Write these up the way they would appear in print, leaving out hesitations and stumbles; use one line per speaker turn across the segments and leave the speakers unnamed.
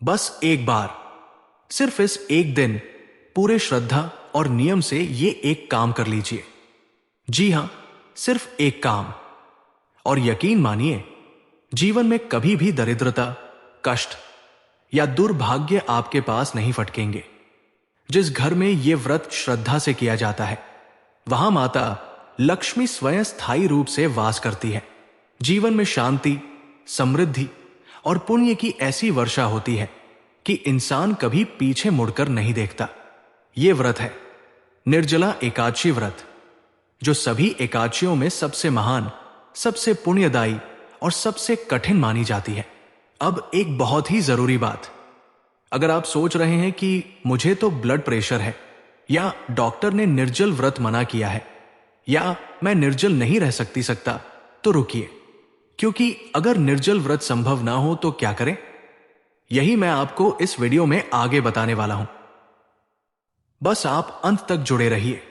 बस एक बार, सिर्फ इस एक दिन पूरे श्रद्धा और नियम से ये एक काम कर लीजिए। जी हां, सिर्फ एक काम। और यकीन मानिए, जीवन में कभी भी दरिद्रता, कष्ट या दुर्भाग्य आपके पास नहीं फटकेंगे। जिस घर में यह व्रत श्रद्धा से किया जाता है, वहां माता लक्ष्मी स्वयं स्थायी रूप से वास करती है। जीवन में शांति, समृद्धि और पुण्य की ऐसी वर्षा होती है कि इंसान कभी पीछे मुड़कर नहीं देखता। यह व्रत है निर्जला एकादशी व्रत, जो सभी एकादशियों में सबसे महान, सबसे पुण्यदायी और सबसे कठिन मानी जाती है। अब एक बहुत ही जरूरी बात, अगर आप सोच रहे हैं कि मुझे तो ब्लड प्रेशर है, या डॉक्टर ने निर्जल व्रत मना किया है, या मैं निर्जल नहीं रह सकता, तो रुकिए, क्योंकि अगर निर्जल व्रत संभव ना हो तो क्या करें, यही मैं आपको इस वीडियो में आगे बताने वाला हूं। बस आप अंत तक जुड़े रहिए,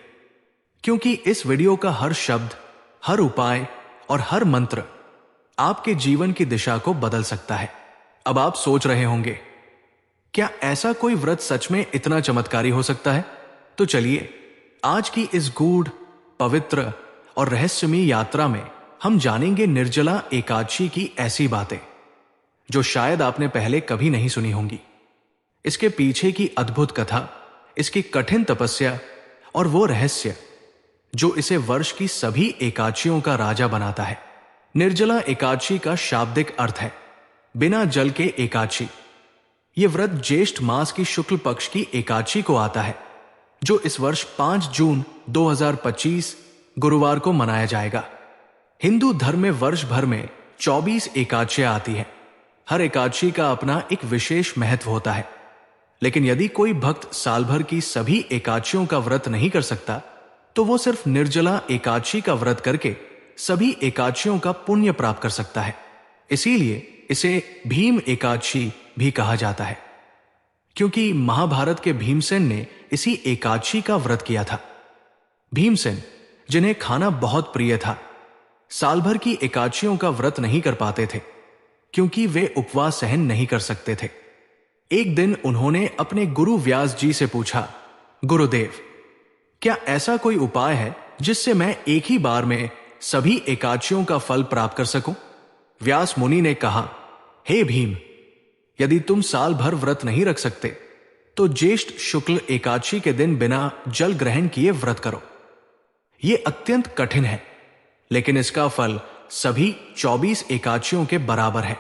क्योंकि इस वीडियो का हर शब्द, हर उपाय और हर मंत्र आपके जीवन की दिशा को बदल सकता है। अब आप सोच रहे होंगे, क्या ऐसा कोई व्रत सच में इतना चमत्कारी हो सकता है? तो चलिए, आज की इस गूढ़, पवित्र और रहस्यमयी यात्रा में हम जानेंगे निर्जला एकादशी की ऐसी बातें जो शायद आपने पहले कभी नहीं सुनी होंगी। इसके पीछे की अद्भुत कथा, इसकी कठिन तपस्या और वो रहस्य जो इसे वर्ष की सभी एकादशियों का राजा बनाता है। निर्जला एकादशी का शाब्दिक अर्थ है बिना जल के एकादशी। यह व्रत ज्येष्ठ मास की शुक्ल पक्ष की एकादशी को आता है, जो इस वर्ष 5 जून 2025 गुरुवार को मनाया जाएगा। हिंदू धर्म में वर्ष भर में 24 एकादशियां आती है। हर एकादशी का अपना एक विशेष महत्व होता है, लेकिन यदि कोई भक्त साल भर की सभी एकादशियों का व्रत नहीं कर सकता, तो वो सिर्फ निर्जला एकादशी का व्रत करके सभी एकादशियों का पुण्य प्राप्त कर सकता है। इसीलिए इसे भीम एकादशी भी कहा जाता है, क्योंकि महाभारत के भीमसेन ने इसी एकादशी का व्रत किया था। भीमसेन, जिन्हें खाना बहुत प्रिय था, साल भर की एकादशियों का व्रत नहीं कर पाते थे, क्योंकि वे उपवास सहन नहीं कर सकते थे। एक दिन उन्होंने अपने गुरु व्यास जी से पूछा, गुरुदेव, क्या ऐसा कोई उपाय है जिससे मैं एक ही बार में सभी एकादशियों का फल प्राप्त कर सकूं? व्यास मुनि ने कहा, हे भीम, यदि तुम साल भर व्रत नहीं रख सकते, तो ज्येष्ठ शुक्ल एकादशी के दिन बिना जल ग्रहण किए व्रत करो। यह अत्यंत कठिन है, लेकिन इसका फल सभी 24 एकादशियों के बराबर है।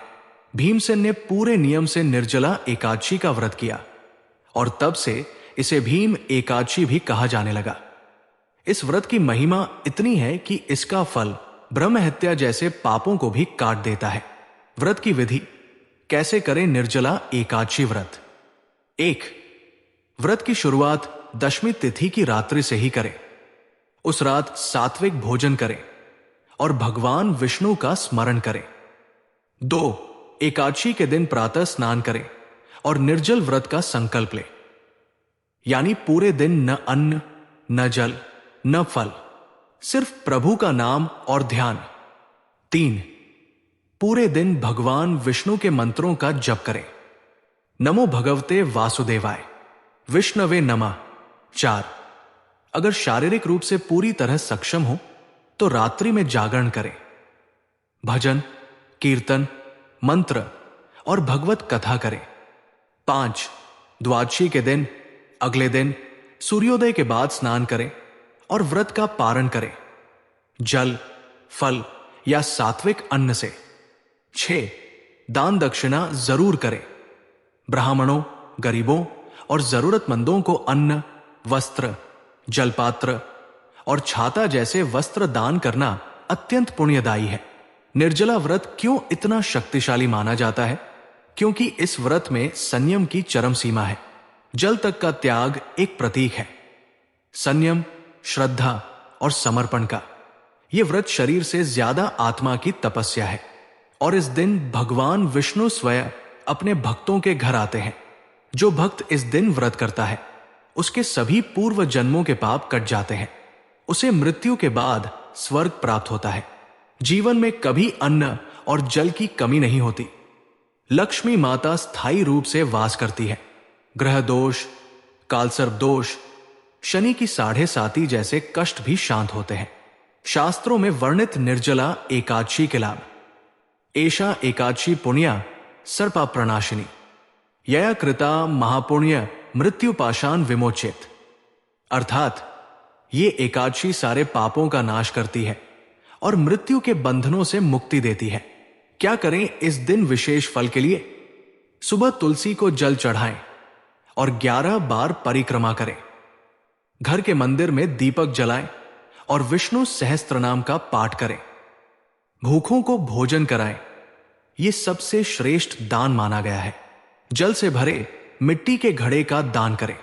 भीमसेन ने पूरे नियम से निर्जला एकादशी का व्रत किया, और तब से इसे भीम एकादशी भी कहा जाने लगा। इस व्रत की महिमा इतनी है कि इसका फल ब्रह्म हत्या जैसे पापों को भी काट देता है। व्रत की विधि, कैसे करें निर्जला एकादशी व्रत? 1. व्रत की शुरुआत दशमी तिथि की रात्रि से ही करें। उस रात सात्विक भोजन करें और भगवान विष्णु का स्मरण करें। 2. एकादशी के दिन प्रातः स्नान करें और निर्जल व्रत का संकल्प लें, यानी पूरे दिन न अन्न, न जल, न फल, सिर्फ प्रभु का नाम और ध्यान। 3. पूरे दिन भगवान विष्णु के मंत्रों का जप करें। नमो भगवते वासुदेवाय, विष्णवे नमः। 4. अगर शारीरिक रूप से पूरी तरह सक्षम हो तो रात्रि में जागरण करें। भजन, कीर्तन, मंत्र और भगवत कथा करें। 5. द्वादशी के दिन, अगले दिन सूर्योदय के बाद स्नान करें और व्रत का पारण करें, जल, फल या सात्विक अन्न से। 6. दान दक्षिणा जरूर करें। ब्राह्मणों, गरीबों और जरूरतमंदों को अन्न, वस्त्र, जलपात्र और छाता जैसे वस्त्र दान करना अत्यंत पुण्यदायी है। निर्जला व्रत क्यों इतना शक्तिशाली माना जाता है? क्योंकि इस व्रत में संयम की चरम सीमा है। जल तक का त्याग एक प्रतीक है संयम, श्रद्धा और समर्पण का। यह व्रत शरीर से ज्यादा आत्मा की तपस्या है, और इस दिन भगवान विष्णु स्वयं अपने भक्तों के घर आते हैं। जो भक्त इस दिन व्रत करता है, उसके सभी पूर्व जन्मों के पाप कट जाते हैं। उसे मृत्यु के बाद स्वर्ग प्राप्त होता है। जीवन में कभी अन्न और जल की कमी नहीं होती। लक्ष्मी माता स्थायी रूप से वास करती है। ग्रह दोष, कालसर्प दोष, शनि की 7.5 जैसे कष्ट भी शांत होते हैं। शास्त्रों में वर्णित निर्जला एकादशी के लाभ। एषा एकादशी पुण्या सर्पा प्रणाशिनी, यया कृता महापुण्य मृत्युपाशान विमोचित। अर्थात ये एकादशी सारे पापों का नाश करती है और मृत्यु के बंधनों से मुक्ति देती है। क्या करें इस दिन विशेष फल के लिए? सुबह तुलसी को जल चढ़ाएं और 11 बार परिक्रमा करें। घर के मंदिर में दीपक जलाएं और विष्णु सहस्त्रनाम का पाठ करें। भूखों को भोजन कराएं, यह सबसे श्रेष्ठ दान माना गया है। जल से भरे मिट्टी के घड़े का दान करें,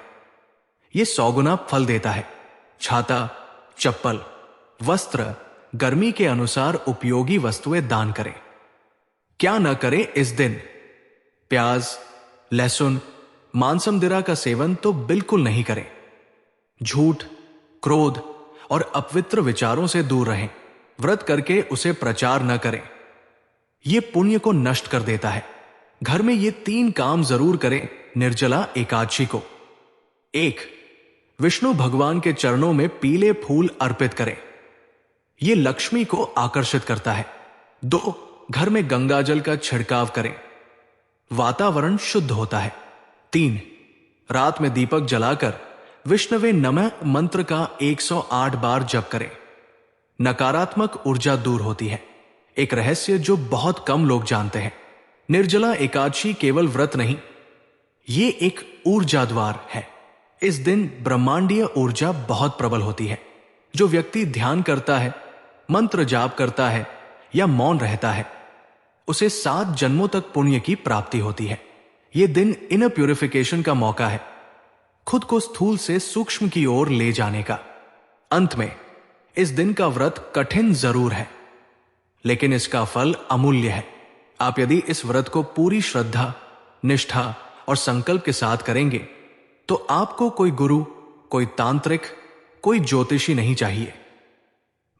यह 100 गुना फल देता है। छाता, चप्पल, वस्त्र, गर्मी के अनुसार उपयोगी वस्तुएं दान करें। क्या न करें इस दिन? प्याज, लहसुन, मांसमदिरा का सेवन तो बिल्कुल नहीं करें। झूठ, क्रोध और अपवित्र विचारों से दूर रहें। व्रत करके उसे प्रचार न करें, यह पुण्य को नष्ट कर देता है। घर में ये 3 काम जरूर करें निर्जला एकादशी को। 1. विष्णु भगवान के चरणों में पीले फूल अर्पित करें, यह लक्ष्मी को आकर्षित करता है। 2. घर में गंगा जल का छिड़काव करें, वातावरण शुद्ध होता है। 3. रात में दीपक जलाकर विष्णवे नमः मंत्र का 108 बार जप करें, नकारात्मक ऊर्जा दूर होती है। एक रहस्य जो बहुत कम लोग जानते हैं, निर्जला एकादशी केवल व्रत नहीं, ये एक ऊर्जा द्वार है। इस दिन ब्रह्मांडीय ऊर्जा बहुत प्रबल होती है। जो व्यक्ति ध्यान करता है, मंत्र जाप करता है या मौन रहता है, उसे 7 जन्मों तक पुण्य की प्राप्ति होती है। यह दिन इनर प्यूरिफिकेशन का मौका है, खुद को स्थूल से सूक्ष्म की ओर ले जाने का। अंत में इस दिन का व्रत कठिन जरूर है, लेकिन इसका फल अमूल्य है। आप यदि इस व्रत को पूरी श्रद्धा, निष्ठा और संकल्प के साथ करेंगे तो आपको कोई गुरु, कोई तांत्रिक, कोई ज्योतिषी नहीं चाहिए।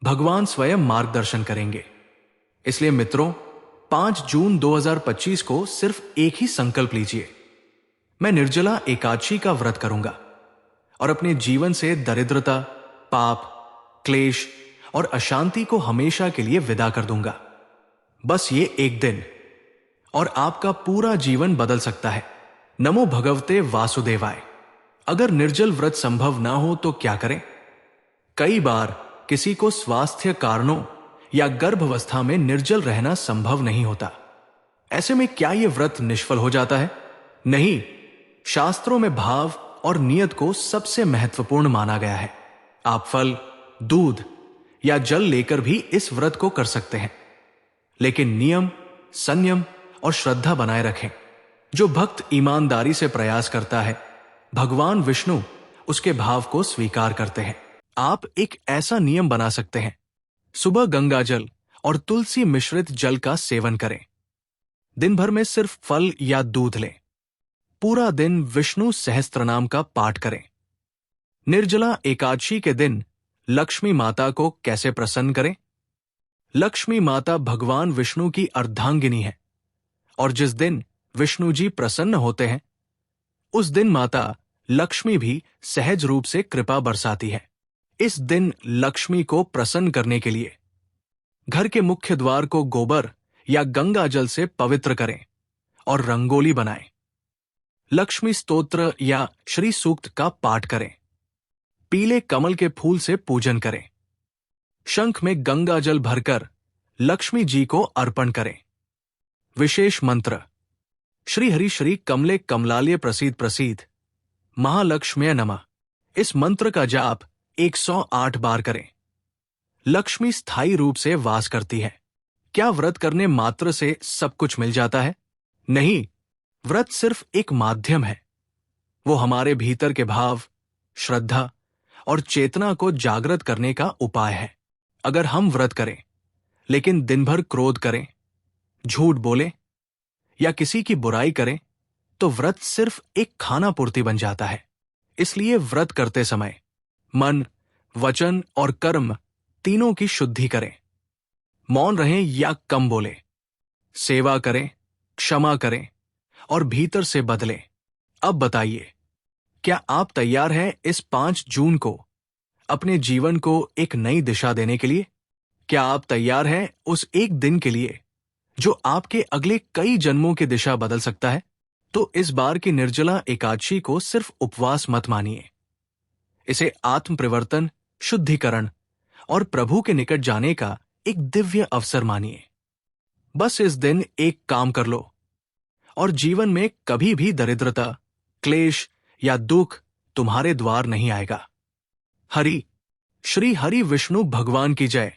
भगवान स्वयं मार्गदर्शन करेंगे। इसलिए मित्रों, 5 जून 2025 को सिर्फ एक ही संकल्प लीजिए, मैं निर्जला एकादशी का व्रत करूंगा और अपने जीवन से दरिद्रता, पाप, क्लेश और अशांति को हमेशा के लिए विदा कर दूंगा। बस ये एक दिन और आपका पूरा जीवन बदल सकता है। नमो भगवते वासुदेवाय। अगर निर्जल व्रत संभव ना हो तो क्या करें? कई बार किसी को स्वास्थ्य कारणों या गर्भावस्था में निर्जल रहना संभव नहीं होता। ऐसे में क्या यह व्रत निष्फल हो जाता है? नहीं, शास्त्रों में भाव और नियत को सबसे महत्वपूर्ण माना गया है। आप फल, दूध या जल लेकर भी इस व्रत को कर सकते हैं, लेकिन नियम, संयम और श्रद्धा बनाए रखें। जो भक्त ईमानदारी से प्रयास करता है, भगवान विष्णु उसके भाव को स्वीकार करते हैं। आप एक ऐसा नियम बना सकते हैं, सुबह गंगा जल और तुलसी मिश्रित जल का सेवन करें। दिन भर में सिर्फ फल या दूध लें। पूरा दिन विष्णु सहस्त्रनाम का पाठ करें। निर्जला एकादशी के दिन लक्ष्मी माता को कैसे प्रसन्न करें? लक्ष्मी माता भगवान विष्णु की अर्धांगिनी है और जिस दिन विष्णु जी प्रसन्न होते हैं, उस दिन माता लक्ष्मी भी सहज रूप से कृपा बरसाती है। इस दिन लक्ष्मी को प्रसन्न करने के लिए घर के मुख्य द्वार को गोबर या गंगा जल से पवित्र करें और रंगोली बनाएं। लक्ष्मी स्तोत्र या श्री सूक्त का पाठ करें। पीले कमल के फूल से पूजन करें। शंख में गंगा जल भरकर लक्ष्मी जी को अर्पण करें। विशेष मंत्र श्री हरि श्री कमले कमलालय प्रसीद प्रसीद महालक्ष्म्ये नमः। इस मंत्र का जाप 108 बार करें। लक्ष्मी स्थायी रूप से वास करती है। क्या व्रत करने मात्र से सब कुछ मिल जाता है? नहीं, व्रत सिर्फ एक माध्यम है। वो हमारे भीतर के भाव, श्रद्धा और चेतना को जागृत करने का उपाय है। अगर हम व्रत करें लेकिन दिन भर क्रोध करें, झूठ बोले या किसी की बुराई करें तो व्रत सिर्फ एक खाना पूर्ति बन जाता है। इसलिए व्रत करते समय मन, वचन और कर्म तीनों की शुद्धि करें। मौन रहें या कम बोले, सेवा करें, क्षमा करें और भीतर से बदलें। अब बताइए, क्या आप तैयार हैं इस 5 जून को अपने जीवन को एक नई दिशा देने के लिए? क्या आप तैयार हैं उस एक दिन के लिए जो आपके अगले कई जन्मों की दिशा बदल सकता है? तो इस बार की निर्जला एकादशी को सिर्फ उपवास मत मानिए, इसे आत्म परिवर्तन, शुद्धिकरण और प्रभु के निकट जाने का एक दिव्य अवसर मानिए। बस इस दिन एक काम कर लो और जीवन में कभी भी दरिद्रता, क्लेश या दुख तुम्हारे द्वार नहीं आएगा। हरि, श्री हरि विष्णु भगवान की जय।